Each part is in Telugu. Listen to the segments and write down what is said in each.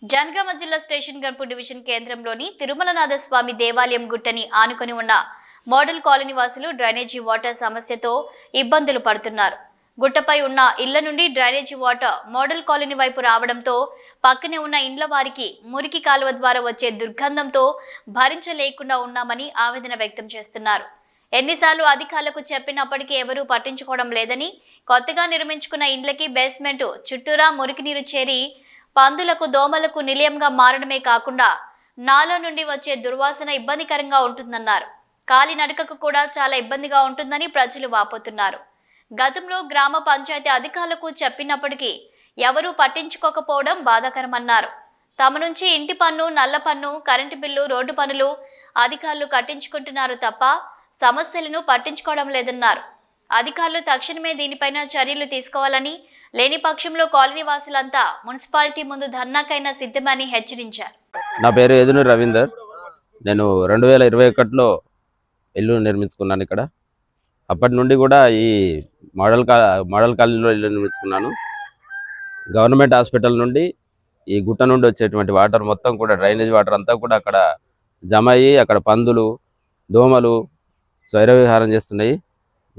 జనగామ జిల్లా స్టేషన్ గన్పు డివిజన్ కేంద్రంలోని తిరుమలనాథ స్వామి దేవాలయం గుట్టని ఆనుకొని ఉన్న మోడల్ కాలనీ వాసులు డ్రైనేజీ వాటర్ సమస్యతో ఇబ్బందులు పడుతున్నారు. గుట్టపై ఉన్న ఇళ్ల నుండి డ్రైనేజీ వాటర్ మోడల్ కాలనీ వైపు రావడంతో పక్కనే ఉన్న ఇండ్ల వారికి మురికి కాలువ ద్వారా వచ్చే దుర్గంధంతో భరించలేకుండా ఉన్నామని ఆవేదన వ్యక్తం చేస్తున్నారు. ఎన్నిసార్లు అధికారులకు చెప్పినప్పటికీ ఎవరూ పట్టించుకోవడం లేదని, కొత్తగా నిర్మించుకున్న ఇండ్లకి బేస్మెంట్ చుట్టూరా మురికి నీరు చేరి పందులకు దోమలకు నిలయంగా మారడమే కాకుండా నాలో నుండి వచ్చే దుర్వాసన ఇబ్బందికరంగా ఉంటుందన్నారు. కాలినడకకు కూడా చాలా ఇబ్బందిగా ఉంటుందని ప్రజలు వాపోతున్నారు. గతంలో గ్రామ పంచాయతీ అధికారులకు చెప్పినప్పటికీ ఎవరూ పట్టించుకోకపోవడం బాధాకరమన్నారు. తమ నుంచి ఇంటి పన్ను, నల్ల పన్ను, కరెంటు బిల్లు, రోడ్డు పనులు అధికారులు కట్టించుకుంటున్నారు తప్ప సమస్యలను పట్టించుకోవడం లేదన్నారు. అధికారులు తక్షణమే దీనిపైన చర్యలు తీసుకోవాలని, లేని పక్షంలో కాలనీ వాసులంతా మున్సిపాలిటీ ముందు ధర్నాకైనా సిద్ధమని హెచ్చరించారు. నా పేరు ఎదునూరి రవీందర్. నేను 2021లో ఇల్లు నిర్మించుకున్నాను. ఇక్కడ అప్పటి నుండి కూడా ఈ మోడల్ కాలనీలో ఇల్లు నిర్మించుకున్నాను. గవర్నమెంట్ హాస్పిటల్ నుండి ఈ గుట్ట నుండి వచ్చేటువంటి వాటర్ మొత్తం కూడా డ్రైనేజ్ వాటర్ అంతా కూడా అక్కడ జమ అయ్యి అక్కడ పందులు, దోమలు స్వైర విహారం చేస్తున్నాయి.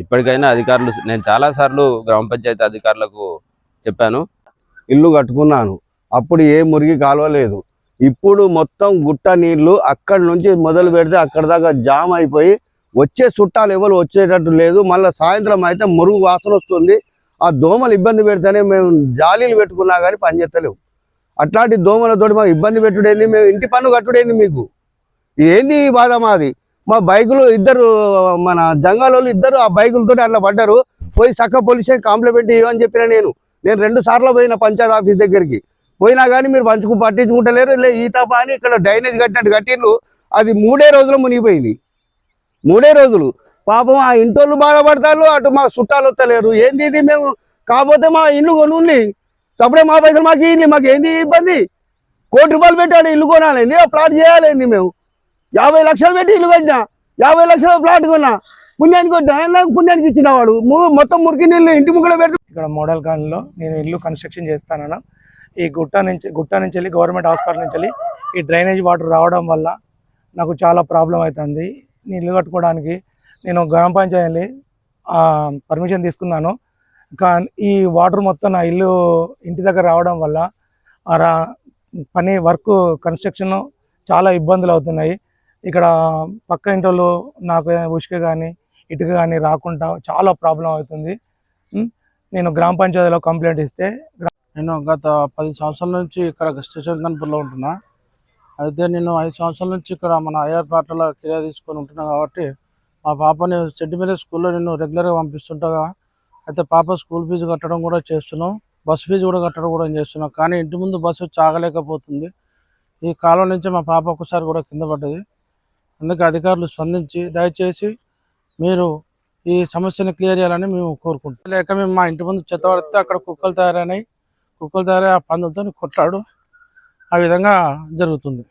ఇప్పటికైనా అధికారులు, నేను చాలాసార్లు గ్రామ పంచాయతీ అధికారులకు చెప్పాను. ఇల్లు కట్టుకున్నాను, అప్పుడు ఏ మురికి కాలువ లేదు. ఇప్పుడు మొత్తం గుట్ట నీళ్లు అక్కడి నుంచి మొదలు పెడితే అక్కడ దాకా జామ్ అయిపోయి వచ్చే చుట్టాలు ఎవరు వచ్చేటట్టు లేదు. మళ్ళీ సాయంత్రం అయితే మురుగు వాసన వస్తుంది. ఆ దోమలు ఇబ్బంది పెడితేనే మేము జాలీలు పెట్టుకున్నా కానీ పనిచేస్తలేవు. అట్లాంటి దోమలతోటి మాకు ఇబ్బంది పెట్టుడేంది, మేము ఇంటి పన్ను కట్టుడేంది, మీకు ఏంది ఈ బాధ మాది. మా బైకులు ఇద్దరు, మన జంగాలోళ్ళు ఇద్దరు ఆ బైకులతో అట్లా పడ్డారు. పోయి చక్క పోలీసే కాంప్లిమెంట్ ఇవ్వని చెప్పిన నేను 2 సార్లు పోయిన పంచాయతీ ఆఫీస్ దగ్గరికి. పోయినా కానీ మీరు పట్టించుకుంటలేరు. ఈ తప్ప అని ఇక్కడ డ్రైనేజ్ కట్టినట్టు కట్టిండ్రు. అది 3 రోజులు మునిగిపోయింది. 3 రోజులు పాపం ఆ ఇంటోళ్ళు బాధపడతారు, అటు మా చుట్టాలు వస్తలేరు. ఏంది ఇది, మేము కాకపోతే మా ఇల్లు కొనుండి అప్పుడే మా పైసలు మాకు ఇల్లు, మాకు ఏంది ఇబ్బంది. ₹1 కోటి పెట్టాలి, ఇల్లు కొనాలి, ఆ ప్లాట్ చేయాలండి. మేము 50 లక్షలు పెట్టి ఇల్లు కట్టినా, 50 లక్షల ప్లాట్ కొన్నా, పుణ్యానికి కొట్టినా, పుణ్యానికి ఇచ్చిన వాడు మొత్తం మురికి నీళ్ళు ఇంటి ముగ్గులో పెట్టి. ఇక్కడ మోడల్ కాలనీలో నేను ఇల్లు కన్స్ట్రక్షన్ చేస్తాను. ఈ గుట్ట నుంచి వెళ్ళి గవర్నమెంట్ హాస్పిటల్ నుంచి వెళ్ళి ఈ డ్రైనేజ్ వాటర్ రావడం వల్ల నాకు చాలా ప్రాబ్లం అవుతుంది. నేను ఇల్లు కట్టుకోవడానికి నేను గ్రామ పంచాయతీ పర్మిషన్ తీసుకున్నాను. కానీ ఈ వాటర్ మొత్తం నా ఇంటి దగ్గర రావడం వల్ల పని వర్క్ కన్స్ట్రక్షన్ చాలా ఇబ్బందులు అవుతున్నాయి. ఇక్కడ పక్క ఇంట్లో నాకు ఉసుక కానీ ఇటుక కానీ రాకుండా చాలా ప్రాబ్లం అవుతుంది. నేను గ్రామ పంచాయతీలో కంప్లైంట్ ఇస్తే, నేను గత 10 సంవత్సరాల నుంచి ఇక్కడ స్టేషన్ గన్పూర్లో ఉంటున్నా. అయితే నేను 5 సంవత్సరాల నుంచి ఇక్కడ మన అయ్యర్పేటలో కిరాయి తీసుకొని ఉంటున్నా. కాబట్టి మా పాపని సెంటిమెంట్ స్కూల్లో నేను రెగ్యులర్గా పంపిస్తుంటా. అయితే పాప స్కూల్ ఫీజు కట్టడం కూడా చేస్తున్నాం, బస్సు ఫీజు కూడా కట్టడం కూడా చేస్తున్నాం. కానీ ఇంటి ముందు బస్సు చాగలేకపోతుంది. ఈ కాలం నుంచి మా పాప ఒకసారి కూడా కింద పడ్డది. అందుకే అధికారులు స్పందించి దయచేసి మీరు ఈ సమస్యను క్లియర్ చేయాలని మేము కోరుకుంటాం. లేక మేము మా ఇంటి ముందు చెత్త పడితే అక్కడ కుక్కలు తయారై ఆ పందులతో కొట్లాడు ఆ విధంగా జరుగుతుంది.